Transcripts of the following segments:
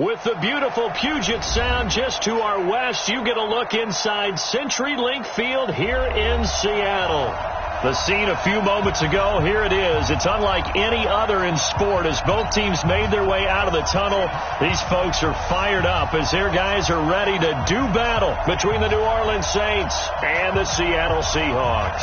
With the beautiful Puget Sound just to our west, you get a look inside CenturyLink Field here in Seattle. The scene a few moments ago, here it is. It's unlike any other in sport as both teams made their way out of the tunnel. These folks are fired up as their guys are ready to do battle between the New Orleans Saints and the Seattle Seahawks.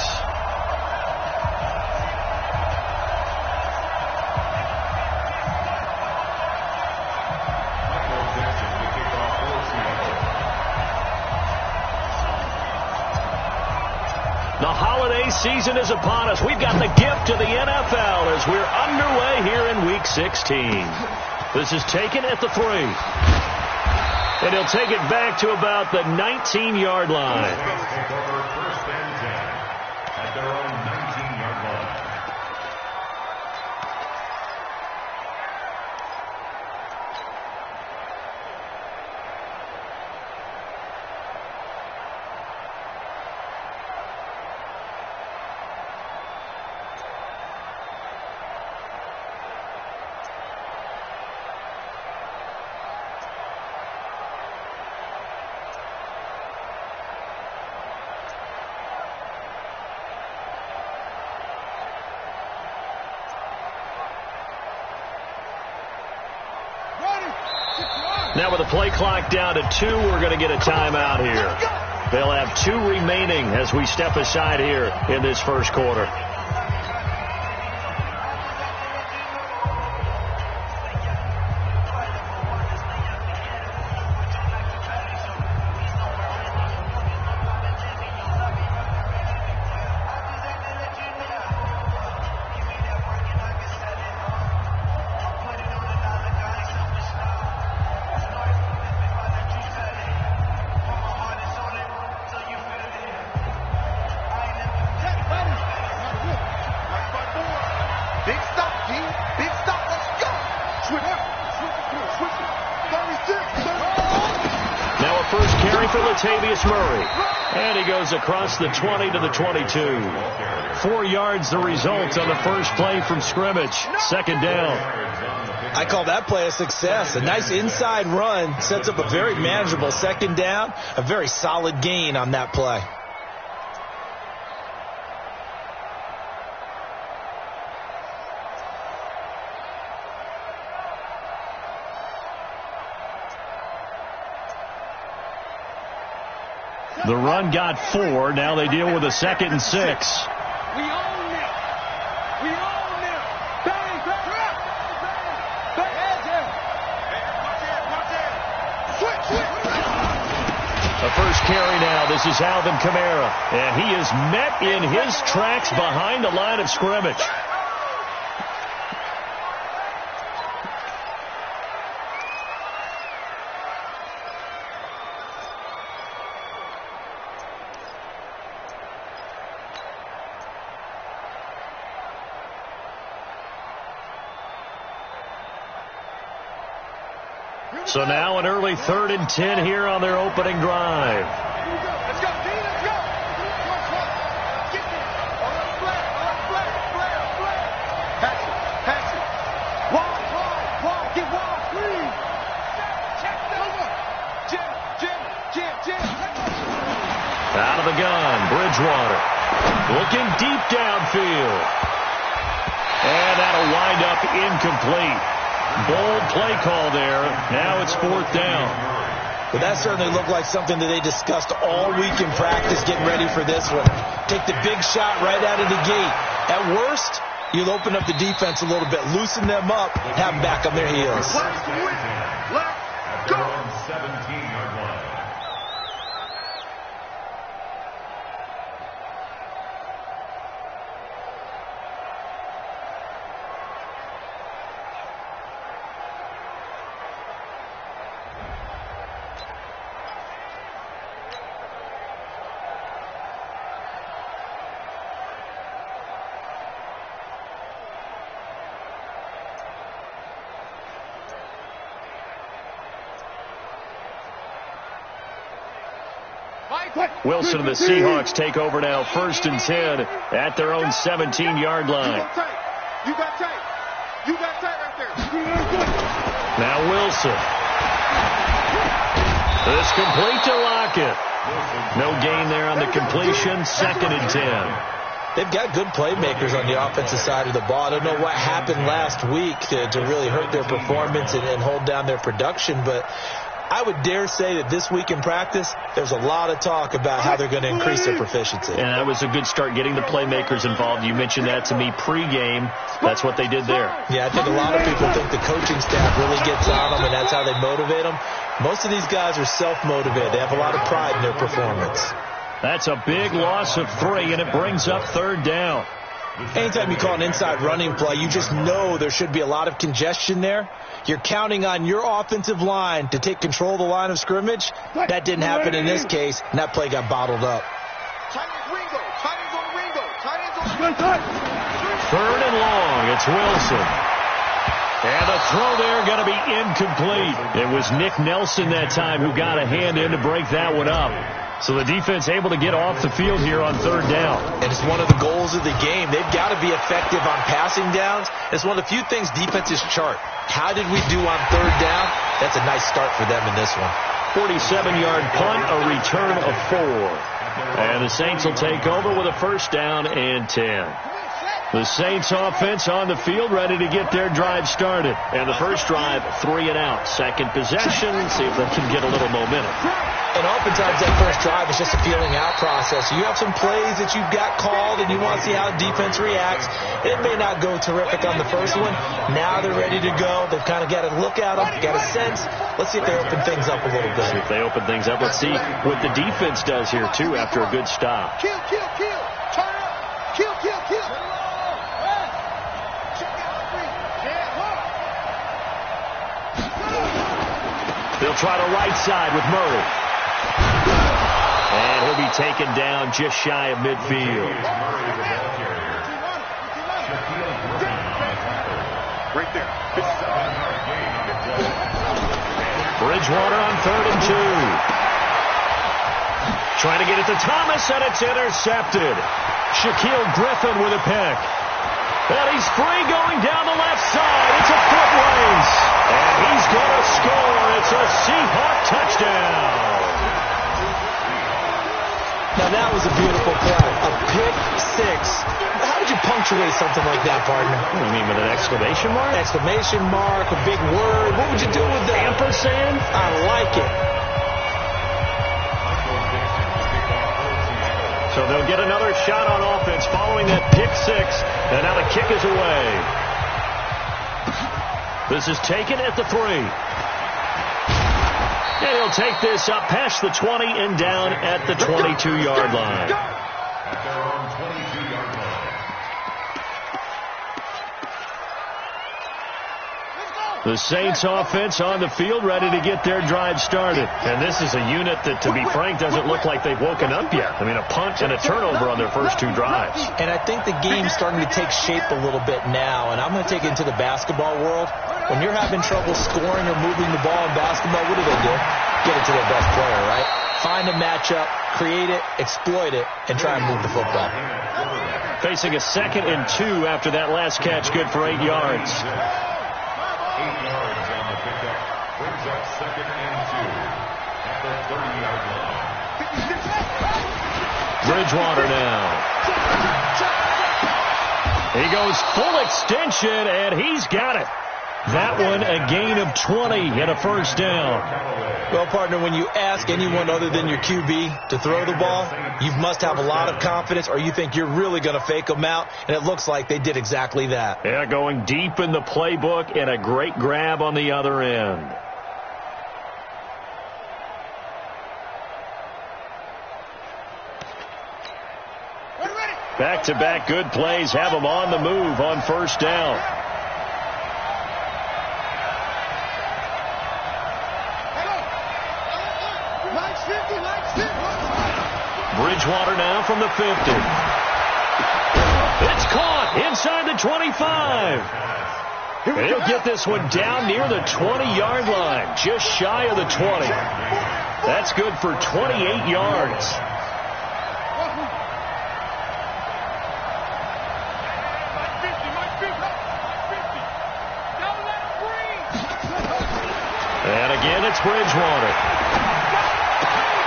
The holiday season is upon us. We've got the gift of the NFL as we're underway here in Week 16. This is taken at the 3. And he'll take it back to about the 19-yard line. First and 10 at their own 19-yard line. Now with the play clock down to 2, we're going to get a timeout here. They'll have 2 remaining as we step aside here in this first quarter. And he goes across the 20 to the 22. 4 yards the result on the first play from scrimmage. Second down. I call that play a success. A nice inside run sets up a very manageable second down. A very solid gain on that play. The run got 4. Now they deal with a 2nd and 6. We own them. We own them. Bang, bang, bang, bang. The first carry now. This is Alvin Kamara. And he is met in his tracks behind the line of scrimmage. So now an early 3rd and 10 here on their opening drive. Let's go, D, let's go. Get there. Flare. Pass it. Wide. Get wide, please. Check over. Jim. Out of the gun, Bridgewater. Looking deep downfield. And that'll wind up incomplete. Bold play call there. Now it's 4th down. But that certainly looked like something that they discussed all week in practice getting ready for this one. Take the big shot right out of the gate. At worst, you'll open up the defense a little bit, loosen them up, have them back on their heels. Let's go. 17-yard line. Wilson and the Seahawks take over now, 1st and 10 at their own 17-yard line. You got tape right there. Now Wilson It's complete to Lockett. No gain there on the completion. 2nd and 10. They've got good playmakers on the offensive side of the ball. I don't know what happened last week to really hurt their performance and hold down their production, but I would dare say that this week in practice, there's a lot of talk about how they're going to increase their proficiency. And that was a good start, getting the playmakers involved. You mentioned that to me pregame. That's what they did there. Yeah, I think a lot of people think the coaching staff really gets on them, and that's how they motivate them. Most of these guys are self-motivated. They have a lot of pride in their performance. That's a big loss of 3, and it brings up 3rd down. Anytime you call an inside running play, you just know there should be a lot of congestion there. You're counting on your offensive line to take control of the line of scrimmage. That didn't happen in this case, and that play got bottled up. 3rd and long. It's Wilson. And the throw there going to be incomplete. It was Nick Nelson that time who got a hand in to break that one up. So the defense able to get off the field here on 3rd down. And it's one of the goals of the game. They've got to be effective on passing downs. It's one of the few things defenses chart. How did we do on 3rd down? That's a nice start for them in this one. 47-yard punt, a return of 4. And the Saints will take over with a 1st down and 10. The Saints offense on the field, ready to get their drive started. And the first drive, 3 and out. 2nd possession, see if they can get a little momentum. And oftentimes that first drive is just a feeling out process. You have some plays that you've got called and you want to see how the defense reacts. It may not go terrific on the first one. Now they're ready to go. They've kind of got a look at them, got a sense. Let's see if they open things up a little bit. See if they open things up. Let's see what the defense does here, too, after a good stop. Kill, kill, kill. Turn up. Kill, kill, kill. They'll try the right side with Murray. And he'll be taken down just shy of midfield. Right there. Bridgewater on 3rd and 2. Trying to get it to Thomas, and it's intercepted. Shaquille Griffin with a pick. And he's free going down the left side. It's a foot race. And he's going to score. It's a Seahawk touchdown. Now that was a beautiful play. A pick 6. How would you punctuate something like that, partner? What do you mean, with an exclamation mark? Exclamation mark, a big word. What would you do with that? Ampersand? I like it. So they'll get another shot on offense following that pick 6. And now the kick is away. This is taken at the 3. And he'll take this up past the 20 and down at the 22-yard line. At their own 22-yard line. The Saints offense on the field, ready to get their drive started. And this is a unit that, to be frank, doesn't look like they've woken up yet. I mean, a punt and a turnover on their first 2 drives. And I think the game's starting to take shape a little bit now. And I'm going to take it into the basketball world. When you're having trouble scoring or moving the ball in basketball, what do? Get it to their best player, right? Find a matchup, create it, exploit it, and try and move the football. Facing a 2nd and 2 after that last catch, good for 8 yards. 8 yards on the pickup. Brings up 2nd and 2 at the 30-yard line. Bridgewater now. He goes full extension, and he's got it. That one a gain of 20 and a first down. Well, partner, when you ask anyone other than your QB to throw the ball, you must have a lot of confidence, or you think you're really going to fake them out, and it looks like they did exactly that. Yeah, going deep in the playbook and a great grab on the other end. Back-to-back good plays have them on the move on first down. Bridgewater now from the 50. It's caught inside the 25. And he'll get this one down near the 20-yard line, just shy of the 20. That's good for 28 yards. And a Again, it's Bridgewater.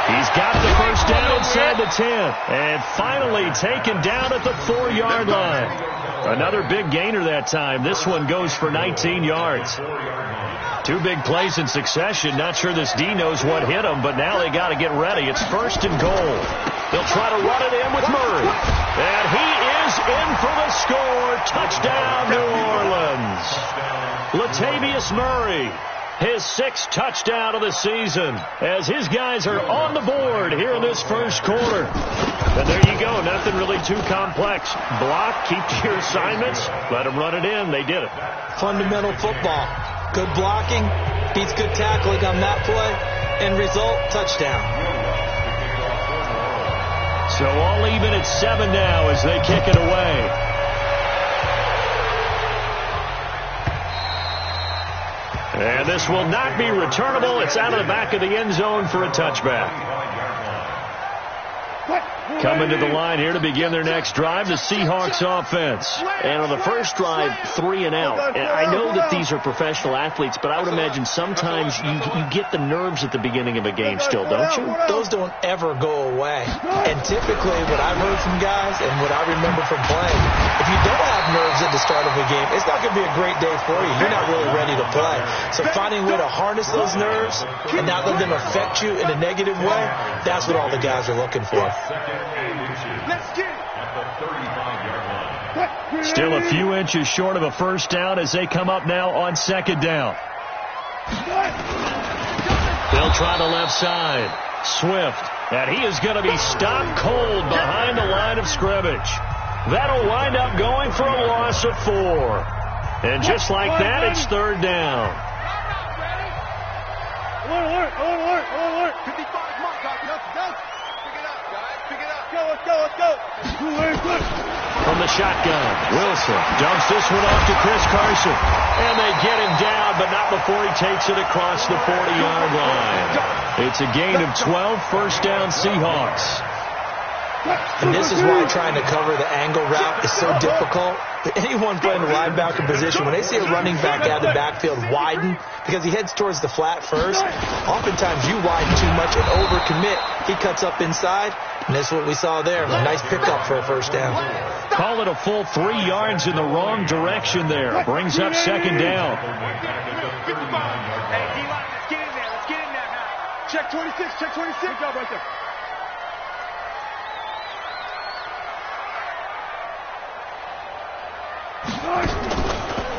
He's got the first down inside the 10. And finally taken down at the 4-yard line. Another big gainer that time. This one goes for 19 yards. Two big plays in succession. Not sure this D knows what hit him, but now they got to get ready. It's 1st and goal. They'll try to run it in with Murray. And he is in for the score. Touchdown, New Orleans. Latavius Murray, his 6th touchdown of the season, as his guys are on the board here in this first quarter. And there you go. Nothing really too complex. Block, keep to your assignments, let them run it in. They did it. Fundamental football. Good blocking beats good tackling on that play. End result, touchdown. So all even at 7 now as they kick it away. And this will not be returnable. It's out of the back of the end zone for a touchback. Coming to the line here to begin their next drive, the Seahawks offense. And on the first drive, 3 and out. And I know that these are professional athletes, but I would imagine sometimes you get the nerves at the beginning of a game still, don't you? Those don't ever go away. And typically what I've heard from guys and what I remember from playing, if you don't have nerves at the start of a game, it's not going to be a great day for you. You're not really ready to play. So finding a way to harness those nerves and not let them affect you in a negative way, that's what all the guys are looking for. Still a few inches short of a first down as they come up now on 2nd down. They'll try the left side. Swift, and he is going to be stopped cold behind the line of scrimmage. That'll wind up going for a loss of 4. And just like that, it's 3rd down. Alert. 55, come on, guys. Go. Pick it up, guys. Let's go. From the shotgun, Wilson dumps this one off to Chris Carson. And they get him down, but not before he takes it across the 40-yard line. It's a gain of 12, 1st down Seahawks. And this is why trying to cover the angle route is so difficult. Anyone playing the linebacker position, when they see a running back out of the backfield widen because he heads towards the flat first, oftentimes you widen too much and overcommit. He cuts up inside, and that's what we saw there. A nice pickup for a 1st down. Call it a full 3 yards in the wrong direction there. Brings up 2nd down. Hey, D-line, let's get in there now. Check 26. Good job right there.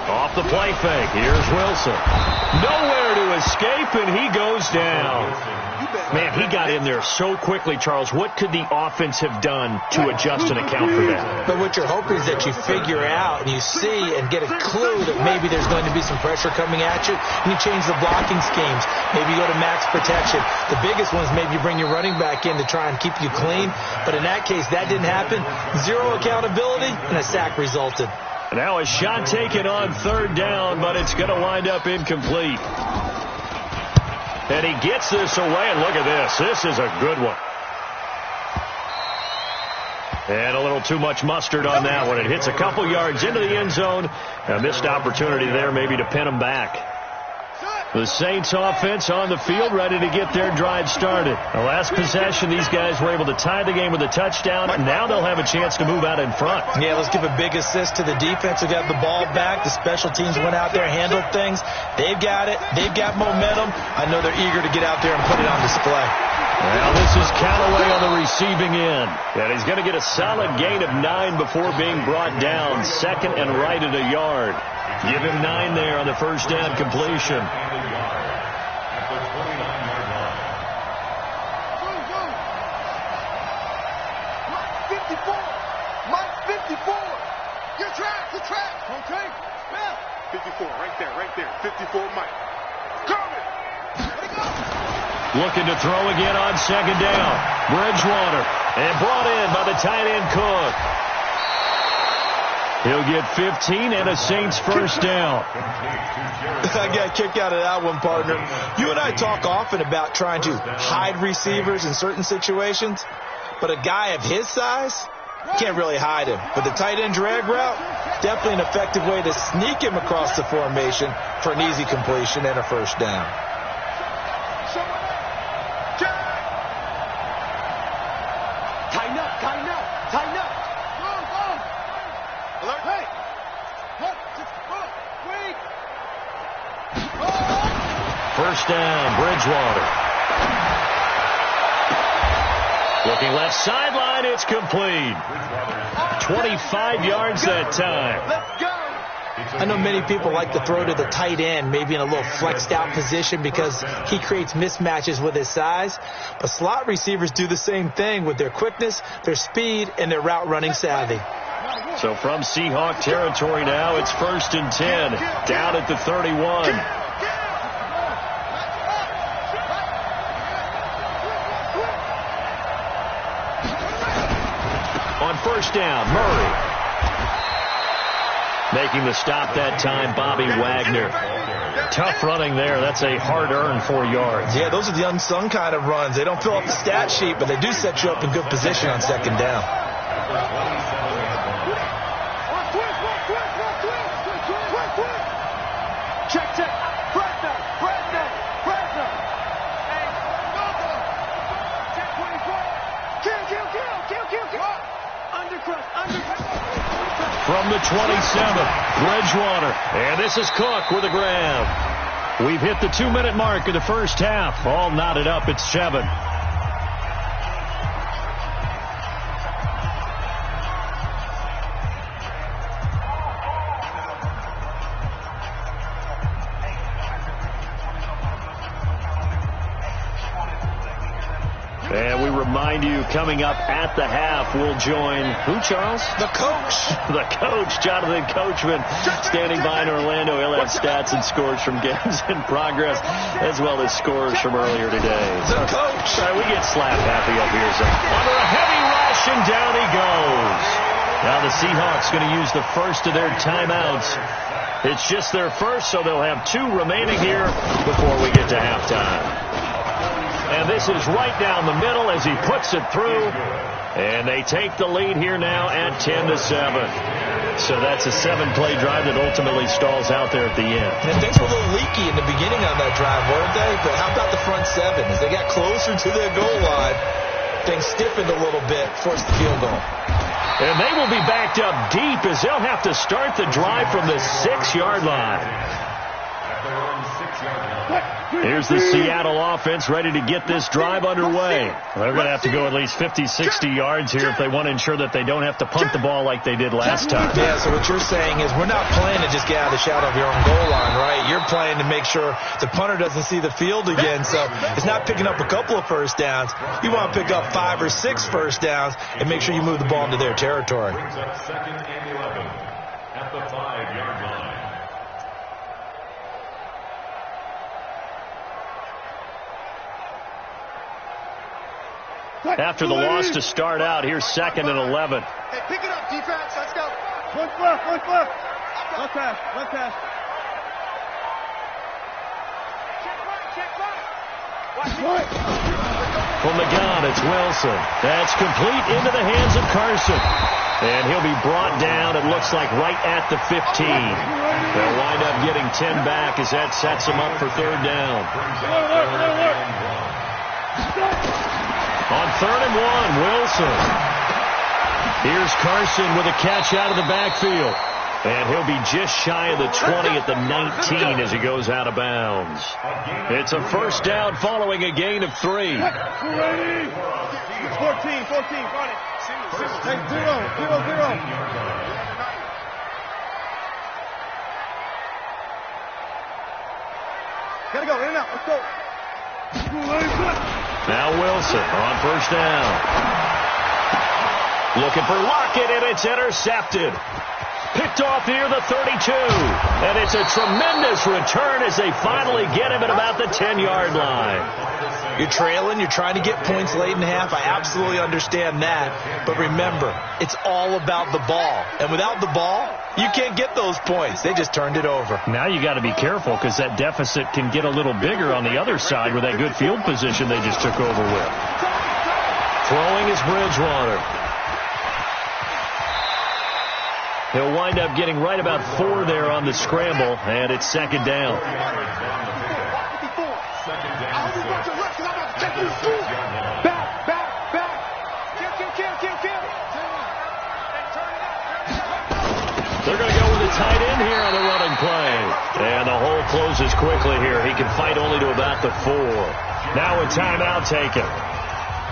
Off the play fake. Here's Wilson. Nowhere to escape, and he goes down. Man, he got in there so quickly, Charles. What could the offense have done to adjust and account for that? But what you're hoping is that you figure out and you see and get a clue that maybe there's going to be some pressure coming at you, and you change the blocking schemes. Maybe you go to max protection. The biggest one is maybe you bring your running back in to try and keep you clean. But in that case, that didn't happen. 0 accountability, and a sack resulted. Now a shot taken on 3rd down, but it's going to wind up incomplete. And he gets this away, and look at this. This is a good one. And a little too much mustard on that one. It hits a couple yards into the end zone. A missed opportunity there maybe to pin him back. The Saints offense on the field ready to get their drive started. The last possession, these guys were able to tie the game with a touchdown. Now they'll have a chance to move out in front. Yeah, let's give a big assist to the defense who got the ball back. The special teams went out there, handled things. They've got it. They've got momentum. I know they're eager to get out there and put it on display. Well, this is Callaway on the receiving end. And he's going to get a solid gain of 9 before being brought down. 2nd and right at a yard. Give him 9 there on the first down completion. Good track. Okay. Yeah. 54, right there. 54, Mike. Coming. Looking to throw again on 2nd down. Bridgewater. And brought in by the tight end Cook. He'll get 15 and a Saints first down. I got a kick out of that one, partner. You and I talk often about trying to hide receivers in certain situations, but a guy of his size, you can't really hide him. But the tight end drag route, definitely an effective way to sneak him across the formation for an easy completion and a first down. First down, Bridgewater. Looking left sideline, it's complete. 25 yards that time. I know many people like to throw to the tight end, maybe in a little flexed out position because he creates mismatches with his size. But slot receivers do the same thing with their quickness, their speed, and their route running savvy. So from Seahawk territory now, it's 1st and 10, down at the 31. On first down, Murray. Making the stop that time, Bobby Wagner. Tough running there. That's a hard-earned 4 yards. Yeah, those are the unsung kind of runs. They don't fill up the stat sheet, but they do set you up in good position on second down. Check. Fresno. Hey. Check 24. Kill. Undercross. From the 27, Bridgewater. And this is Cook with a grab. We've hit the 2-minute mark of the first half. All knotted up at 7. And we remind you, coming up at the half, we'll join who, Charles? The coach. The coach, Jonathan Coachman, standing by in Orlando. He'll have stats and scores from games in progress, as well as scores from earlier today. The coach. We get slap happy up here. So under a heavy rush, and down he goes. Now the Seahawks going to use the first of their timeouts. It's just their first, so they'll have 2 remaining here before we get to halftime. And this is right down the middle as he puts it through. And they take the lead here now at 10-7. So that's a 7-play drive that ultimately stalls out there at the end. And things were a little leaky in the beginning on that drive, weren't they? But how about the front 7? As they got closer to their goal line, things stiffened a little bit, forced the field goal. And they will be backed up deep as they'll have to start the drive from the 6-yard line. Here's the Seattle offense ready to get this drive underway. They're going to have to go at least 50, 60 yards here if they want to ensure that they don't have to punt the ball like they did last time. Yeah, so what you're saying is we're not playing to just get out of the shadow of your own goal line, right? You're playing to make sure the punter doesn't see the field again. So it's not picking up a couple of first downs. You want to pick up 5 or 6 first downs and make sure you move the ball into their territory. Brings up 2nd and 11 at the 5-yard line. After the loss to start out, here's 2nd and 11. Hey, pick it up, defense. Let's go. One left. Left pass. Check right. From the gun, it's Wilson. That's complete into the hands of Carson. And he'll be brought down, it looks like, right at the 15. They'll wind up getting 10 back as that sets them up for 3rd down. On 3rd and 1, Wilson. Here's Carson with a catch out of the backfield. And he'll be just shy of the 20 at the 19 as he goes out of bounds. It's a first down following a gain of 3. 14, got it. Hey, 0. Gotta go, in and out, let's go. Now Wilson on first down. Looking for Lockett, and it's intercepted. Picked off near the 32. And it's a tremendous return as they finally get him at about the 10-yard line. You're trailing. You're trying to get points late in the half. I absolutely understand that. But remember, it's all about the ball. And without the ball, you can't get those points. They just turned it over. Now you got to be careful because that deficit can get a little bigger on the other side with that good field position they just took over with. Throwing is Bridgewater. He'll wind up getting right about 4 there on the scramble, and it's 2nd down. tight end here on the running play. And the hole closes quickly here. He can fight only to about the 4. Now a timeout taken.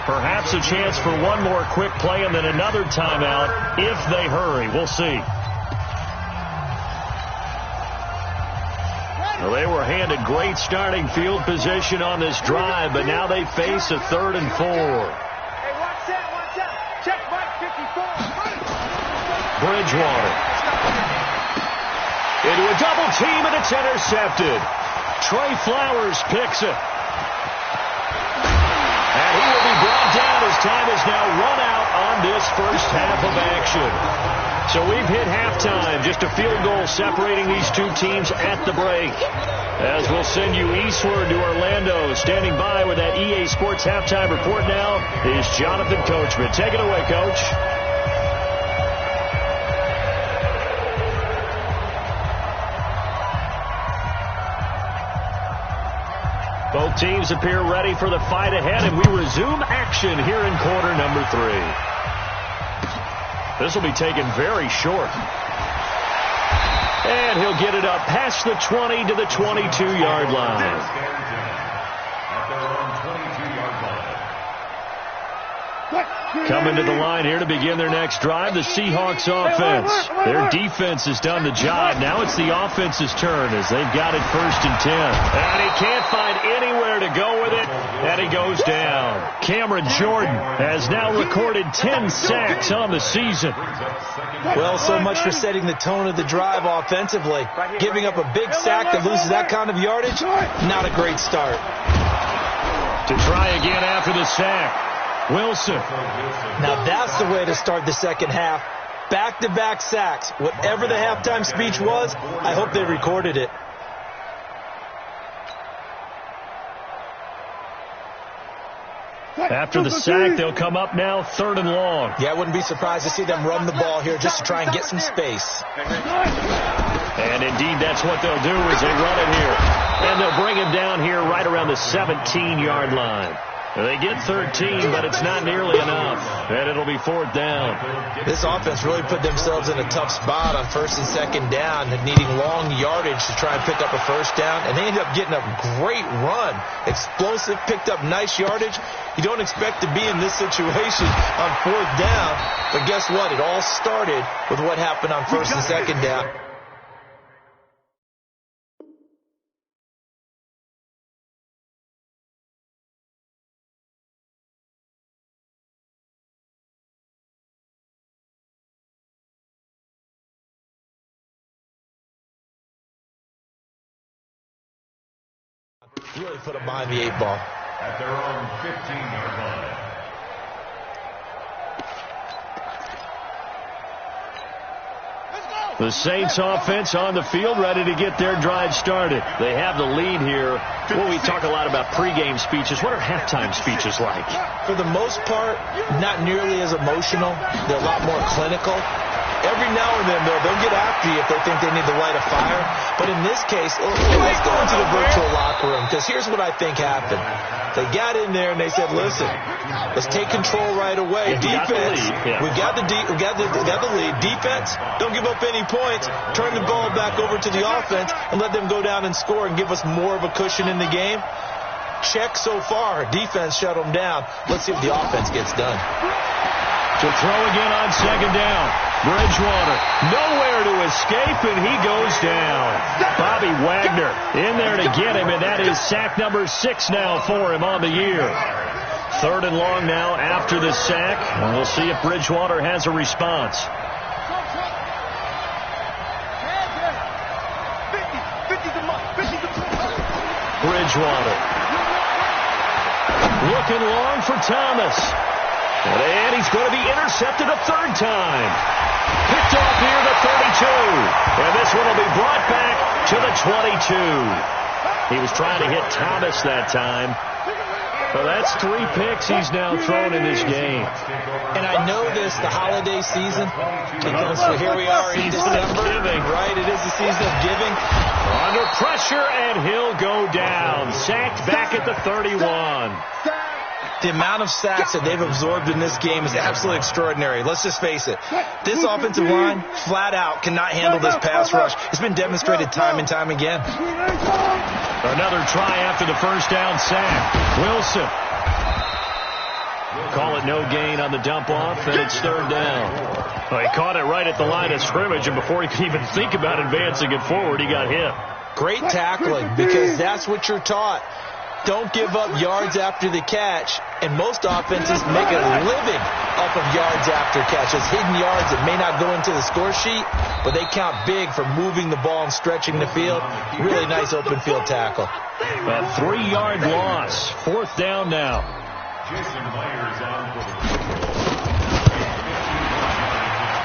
Perhaps a chance for one more quick play and then another timeout if they hurry. We'll see. Well, they were handed great starting field position on this drive, but now they face a 3rd and 4. Hey, watch out. Check Mike 54. Bridgewater. Into a double team, and it's intercepted. Trey Flowers picks it. And he will be brought down as time is now run out on this first half of action. So we've hit halftime, just a field goal separating these two teams at the break. As we'll send you eastward to Orlando. Standing by with that EA Sports halftime report now is Jonathan Coachman. Take it away, Coach. Both teams appear ready for the fight ahead, and we resume action here in quarter number 3. This will be taken very short. And he'll get it up past the 20 to the 22-yard line. At their own 22-yard line. Coming to the line here to begin their next drive, the Seahawks offense. Their defense has done the job. Now it's the offense's turn as they've got it 1st and 10. And he can't find anywhere to go with it, and he goes down. Cameron Jordan has now recorded 10 sacks on the season. Well, so much for setting the tone of the drive offensively. Giving up a big sack that loses that kind of yardage, not a great start. To try again after the sack. Wilson. Now that's the way to start the second half. Back-to-back sacks. Whatever the halftime speech was, I hope they recorded it. After the sack, they'll come up now 3rd and long. Yeah, I wouldn't be surprised to see them run the ball here just to try and get some space. And indeed, that's what they'll do is they run it here. And they'll bring him down here right around the 17-yard line. They get 13, but it's not nearly enough. And it'll be 4th down. This offense really put themselves in a tough spot on 1st and 2nd down, needing long yardage to try and pick up a 1st down. And they ended up getting a great run. Explosive, picked up nice yardage. You don't expect to be in this situation on 4th down. But guess what? It all started with what happened on 1st and 2nd down. Really put them behind the 8 ball. At their own 15-yard line. The Saints offense on the field, ready to get their drive started. They have the lead here. Well, we talk a lot about pregame speeches. What are halftime speeches like? For the most part, not nearly as emotional. They're a lot more clinical. Every now and then, though, they'll get after you if they think they need to light a fire. But in this case, let's go into the virtual locker room, because here's what I think happened. They got in there and they said, listen, let's take control right away. Defense, we got the lead. Defense, don't give up any points. Turn the ball back over to the offense and let them go down and score and give us more of a cushion in the game. Check so far. Defense shut them down. Let's see if the offense gets done. To throw again on 2nd down. Bridgewater, nowhere to escape, and he goes down. Bobby Wagner in there to get him, and that is sack number 6 now for him on the year. 3rd and long now after the sack, and we'll see if Bridgewater has a response. Bridgewater. Looking long for Thomas. And he's going to be intercepted a 3rd time. Picked off near the 32. And this one will be brought back to the 22. He was trying to hit Thomas that time. Well, that's 3 picks he's now thrown in this game. And I know this, the holiday season, because here we are in December. Right, it is the season of giving. Under pressure, and he'll go down. Sacked back at the 31. The amount of sacks that they've absorbed in this game is absolutely extraordinary. Let's just face it. This offensive line, flat out, cannot handle this pass rush. It's been demonstrated time and time again. Another try after the first down sack. Wilson. Call it no gain on the dump-off, and it's third down. Well, he caught it right at the line of scrimmage, and before he could even think about advancing it forward, he got hit. Great tackling, because that's what you're taught. Don't give up yards after the catch, and most offenses make a living off of yards after catches. Hidden yards that may not go into the score sheet, but they count big for moving the ball and stretching the field. Really nice open field tackle. A 3-yard loss. Fourth down now.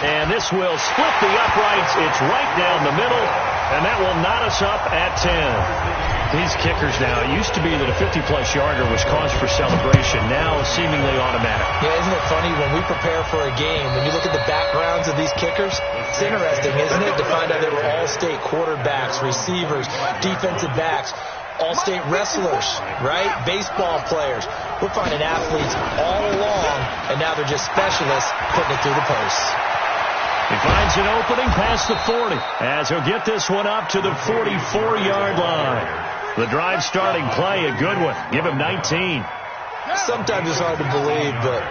And this will split the uprights. It's right down the middle, and that will knot us up at 10. These kickers now, it used to be that a 50-plus yarder was cause for celebration. Now seemingly automatic. Yeah, isn't it funny when we prepare for a game, when you look at the backgrounds of these kickers, it's interesting, isn't it, to find out they were all-state quarterbacks, receivers, defensive backs, all-state wrestlers, right? Baseball players. We're finding athletes all along, and now they're just specialists putting it through the posts. He finds an opening past the 40 as he'll get this one up to the 44-yard line. The drive starting play, a good one. Give him 19. Sometimes it's hard to believe, but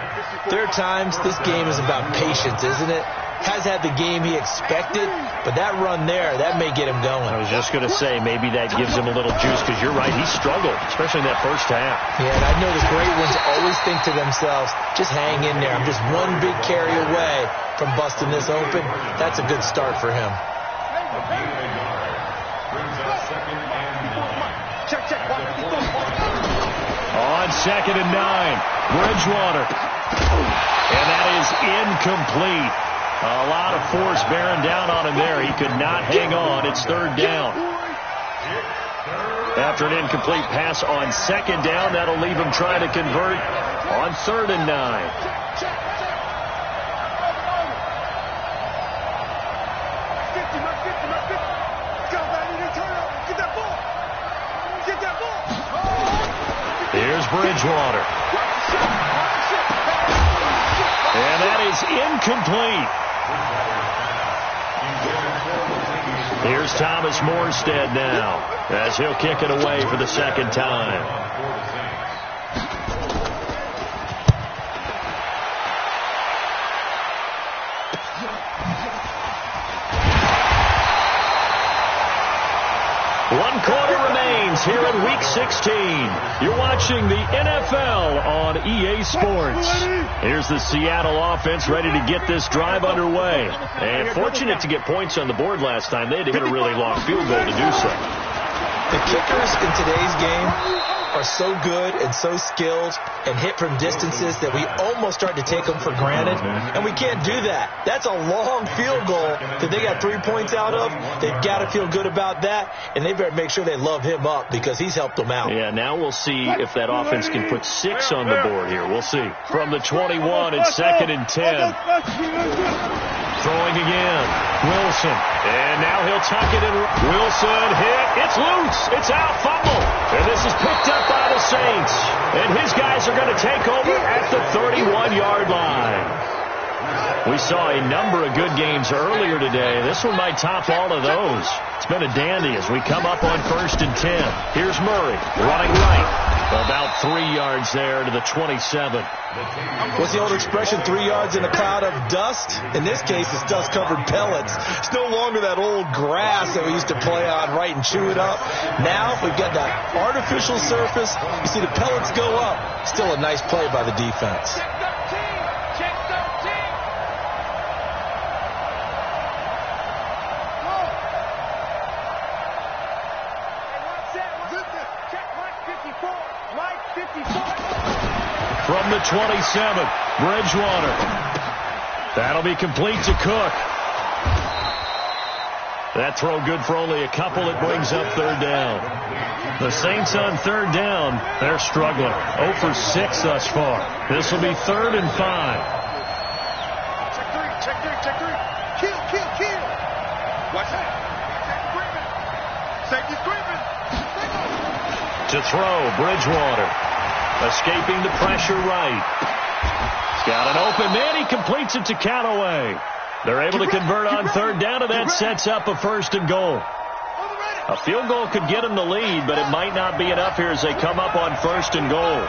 there are times this game is about patience, isn't it? Has had the game he expected, but that run there, that may get him going. I was just going to say, maybe that gives him a little juice, because you're right, he struggled, especially in that first half. Yeah, and I know the great ones always think to themselves, just hang in there. I'm just one big carry away from busting this open. That's a good start for him. On 2nd and 9, Bridgewater. And that is incomplete. A lot of force bearing down on him there. He could not hang on. It's third down. After an incomplete pass on 2nd down, that'll leave him trying to convert on 3rd and 9. Here's Bridgewater. And that is incomplete. Here's Thomas Morstead now as he'll kick it away for the second time. One quarter remains here in Week 16. You're watching the NFL on EA Sports. Here's the Seattle offense ready to get this drive underway. And fortunate to get points on the board last time. They had to hit a really long field goal to do so. The kickers in today's game are so good and so skilled and hit from distances that we almost start to take them for granted, and we can't do that. That's a long field goal that they got 3 points out of. They've got to feel good about that, and they better make sure they love him up because he's helped them out. Yeah, now we'll see if that offense can put 6 on the board here. We'll see. From the 21, it's 2nd and 10. Throwing again. Wilson. And now he'll tuck it in. Wilson hit. It's loose. It's out. Fumble. And this is picked up by the Saints. And his guys are going to take over at the 31-yard line. We saw a number of good games earlier today. This one might top all of those. It's been a dandy as we come up on 1st and 10. Here's Murray running right. About 3 yards there to the 27. What's the old expression, 3 yards in a cloud of dust? In this case, it's dust-covered pellets. It's no longer that old grass that we used to play on, right, and chew it up. Now we've got that artificial surface. You see the pellets go up. Still a nice play by the defense. From the 27, Bridgewater. That'll be complete to Cook. That throw good for only a couple. It brings up third down. The Saints on third down, they're struggling. 0 for 6 thus far. This will be 3rd and 5. Check three. Kill. Watch that. Safety screaming. To throw, Bridgewater. Escaping the pressure right. He's got an open man. He completes it to Callaway. They're able to convert on third down, and that sets up a 1st and goal. A field goal could get them the lead, but it might not be enough here as they come up on 1st and goal.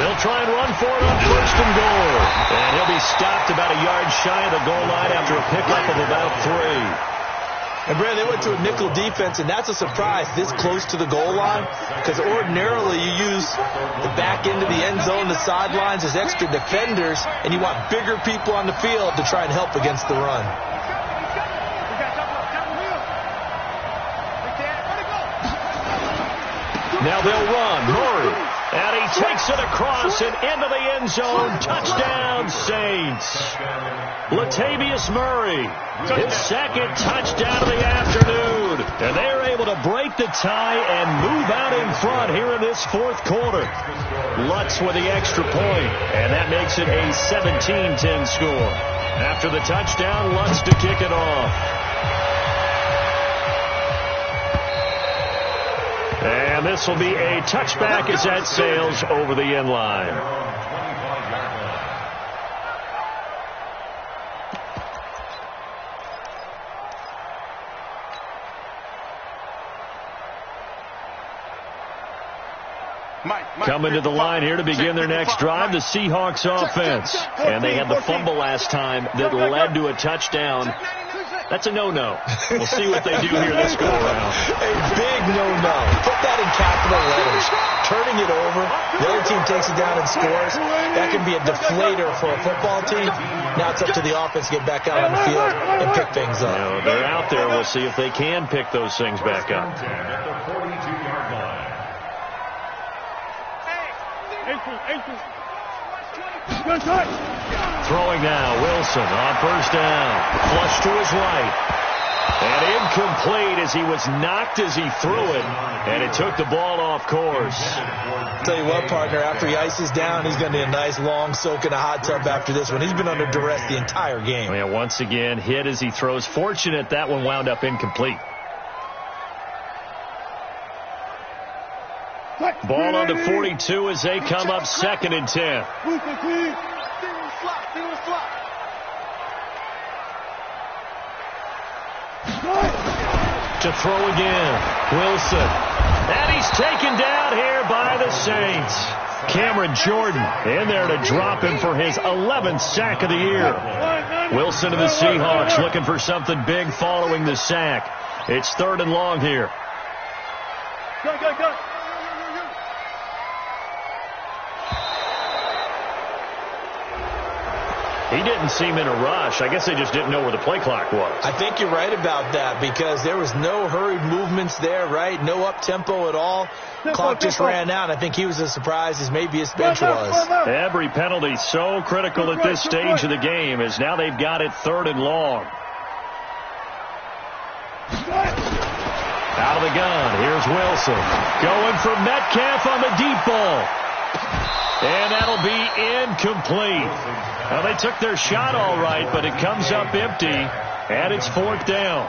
They'll try and run for it on 1st and goal. And he'll be stopped about a yard shy of the goal line after a pickup of about 3. And, Brad, they went to a nickel defense, and that's a surprise this close to the goal line, because ordinarily you use the back end of the end zone, the sidelines as extra defenders, and you want bigger people on the field to try and help against the run. Now they'll run. Murray. And he takes it across and into the end zone. Touchdown, Saints. Latavius Murray, his 2nd touchdown of the afternoon. And they're able to break the tie and move out in front here in this 4th quarter. Lutz with the extra point, and that makes it a 17-10 score. After the touchdown, Lutz to kick it off. And this will be a touchback as that sails over the end line. Coming to the line here to begin their next drive, the Seahawks offense. And they had the fumble last time that led to a touchdown. That's a no-no. We'll see what they do here this go-around. A big no-no. Put that in capital letters. Turning it over, the other team takes it down and scores. That can be a deflator for a football team. Now it's up to the offense to get back out on the field and pick things up. You know, they're out there. We'll see if they can pick those things back up. Throwing now, Wilson on 1st down. Flush to his right. And incomplete as he was knocked as he threw it. And it took the ball off course. I'll tell you what, partner, after he ices down, he's going to need a nice long soak in a hot tub after this one. He's been under duress the entire game. Yeah, once again, hit as he throws. Fortunate that one wound up incomplete. Ball on to 42 as they come up 2nd and 10. To throw again, Wilson. And he's taken down here by the Saints. Cameron Jordan in there to drop him for his 11th sack of the year. Wilson of the Seahawks looking for something big following the sack. It's 3rd and long here. Go. He didn't seem in a rush. I guess they just didn't know where the play clock was. I think you're right about that because there was no hurried movements there, right? No up-tempo at all. Clock just ran out. I think he was as surprised as maybe his bench was. Every penalty so critical at this stage of the game as now they've got it 3rd and long. Out of the gun. Here's Wilson. Going for Metcalf on the deep ball. And that'll be incomplete. Well, they took their shot all right, but it comes up empty, and it's 4th down.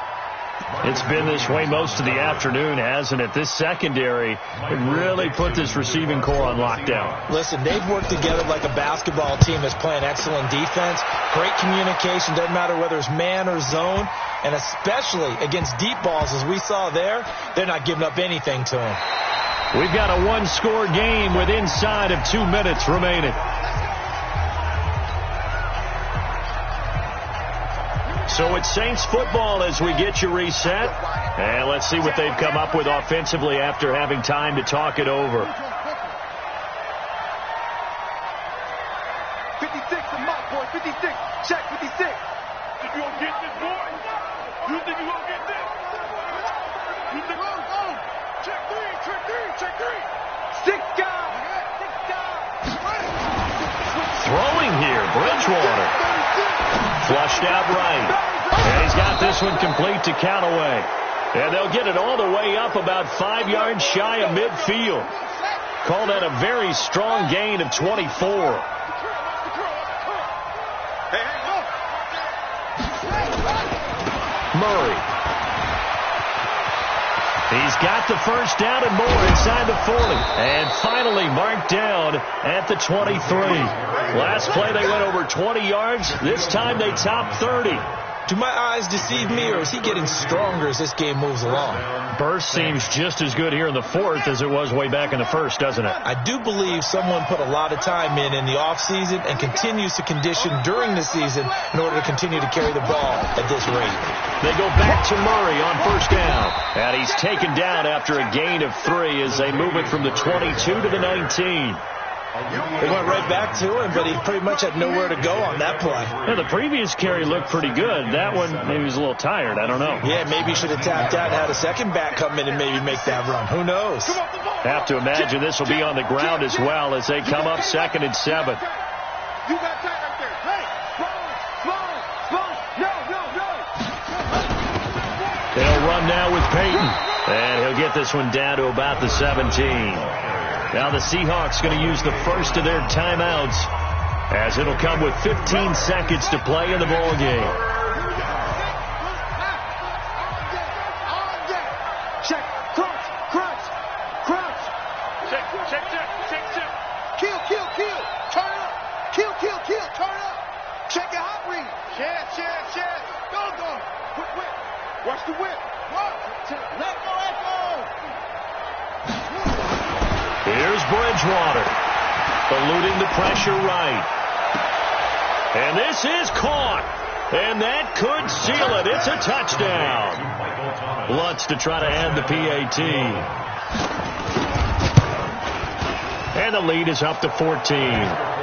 It's been this way most of the afternoon, hasn't it? This secondary really put this receiving core on lockdown. Listen, they've worked together like a basketball team that's playing excellent defense. Great communication, doesn't matter whether it's man or zone, and especially against deep balls, as we saw there, they're not giving up anything to them. We've got a one-score game with inside of 2 minutes remaining. So it's Saints football as we get you reset. And let's see what they've come up with offensively after having time to talk it over. 56 and Mott, boy. 56. Check 56. Think you gonna get this, boy? You think you gonna get this? You think check three. 6 guys. Throwing here, Bridgewater. Flushed out right. And he's got this one complete to Callaway. And they'll get it all the way up about 5 yards shy of midfield. Call that a very strong gain of 24. Murray. He's got the first down and more inside the 40. And finally marked down at the 23. Last play they went over 20 yards. This time they topped 30. Do my eyes deceive me, or is he getting stronger as this game moves along? Burst seems just as good here in the fourth as it was way back in the first, doesn't it? I do believe someone put a lot of time in the offseason and continues to condition during the season in order to continue to carry the ball at this rate. They go back to Murray on first down. And he's taken down after a gain of 3 as they move it from the 22 to the 19. They went right back to him, but he pretty much had nowhere to go on that play. Yeah, the previous carry looked pretty good. That one, maybe he was a little tired. I don't know. Yeah, maybe he should have tapped out and had a second back come in and maybe make that run. Who knows? Have to imagine this will be on the ground as well as they come up 2nd and 7. You got that right there. Hey, slow. No. They'll run now with Peyton. And he'll get this one down to about the 17. Now the Seahawks going to use the first of their timeouts as it'll come with 15 seconds to play in the ball game. Check. Check. Kill. Turn up. Kill. Turn up. Check your hot read. Chance. Go. Whip. Watch the whip. Let go. Here's Bridgewater, eluding the pressure right. And this is caught. And that could seal it. It's a touchdown. Lutz to try to end the PAT. And the lead is up to 14.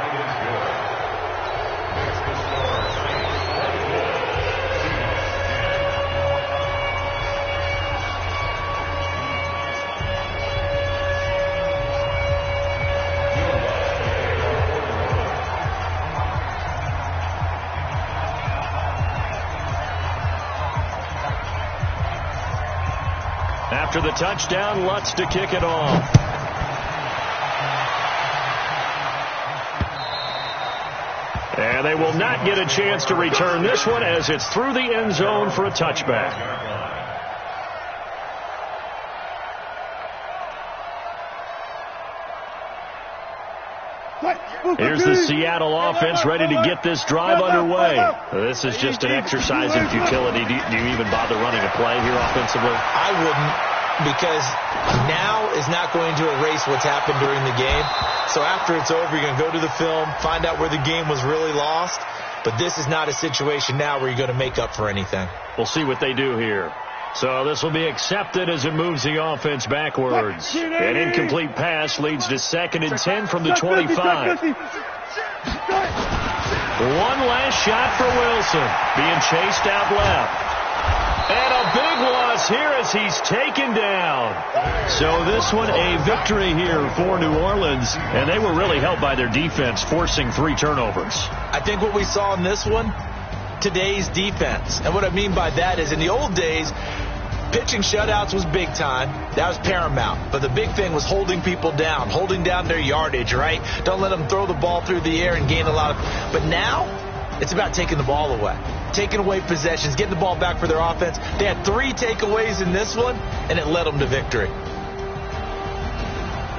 After the touchdown, Lutz to kick it off. And they will not get a chance to return this one as it's through the end zone for a touchback. Here's the Seattle offense ready to get this drive underway. This is just an exercise in futility. Do you even bother running a play here offensively? I wouldn't, because now is not going to erase what's happened during the game. So after it's over, you're going to go to the film, find out where the game was really lost. But this is not a situation now where you're going to make up for anything. We'll see what they do here. So this will be accepted as it moves the offense backwards. An incomplete pass leads to 2nd and 10 from the 25. One last shot for Wilson, being chased out left. And a big loss here as he's taken down. So this one a victory here for New Orleans, and they were really helped by their defense, forcing 3 turnovers. I think what we saw in this one, today's defense. And what I mean by that is in the old days, pitching shutouts was big time. That was paramount. But the big thing was holding people down, holding down their yardage, right? Don't let them throw the ball through the air and gain a lot of... But now, it's about taking the ball away. Taking away possessions, getting the ball back for their offense. They had 3 takeaways in this one, and it led them to victory.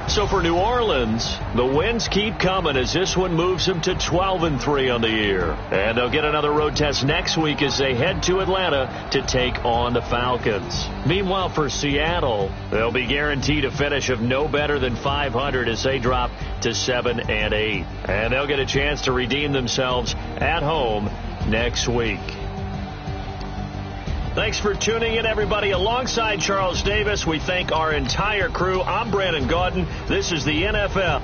So for New Orleans, the wins keep coming as this one moves them to 12-3 on the year. And they'll get another road test next week as they head to Atlanta to take on the Falcons. Meanwhile, for Seattle, they'll be guaranteed a finish of no better than 500 as they drop to 7-8. And they'll get a chance to redeem themselves at home next week. Thanks for tuning in, everybody. Alongside Charles Davis, we thank our entire crew. I'm Brandon Gaudin. This is the NFL.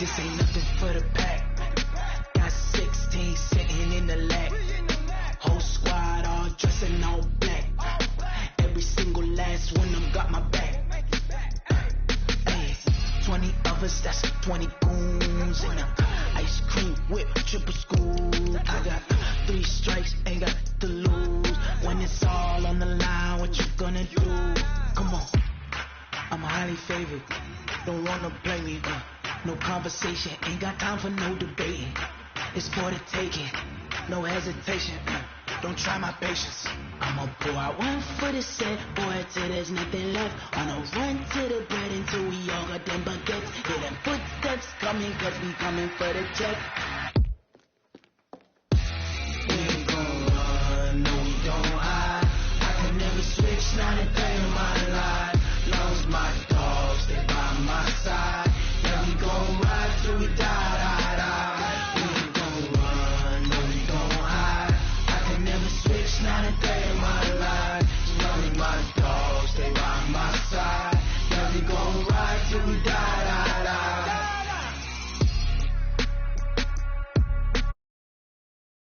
This ain't nothing for the pack. Got 16 sitting in the lap. Whole squad all dressing all black. Every single last one of them got my back. Hey, 20 of us, that's 20 goons. And ice cream whip, triple school. I got 3 strikes, ain't got to lose. When it's all on the line, what you gonna do? Come on, I'm highly favored. Don't wanna play me, no conversation, ain't got time for no debating. It's for the taking, no hesitation. Don't try my patience. I'ma pour out one for the set, boy, till there's nothing left. On a run to the bread until we all got them baguettes. Hear them footsteps coming, cause we coming for the check.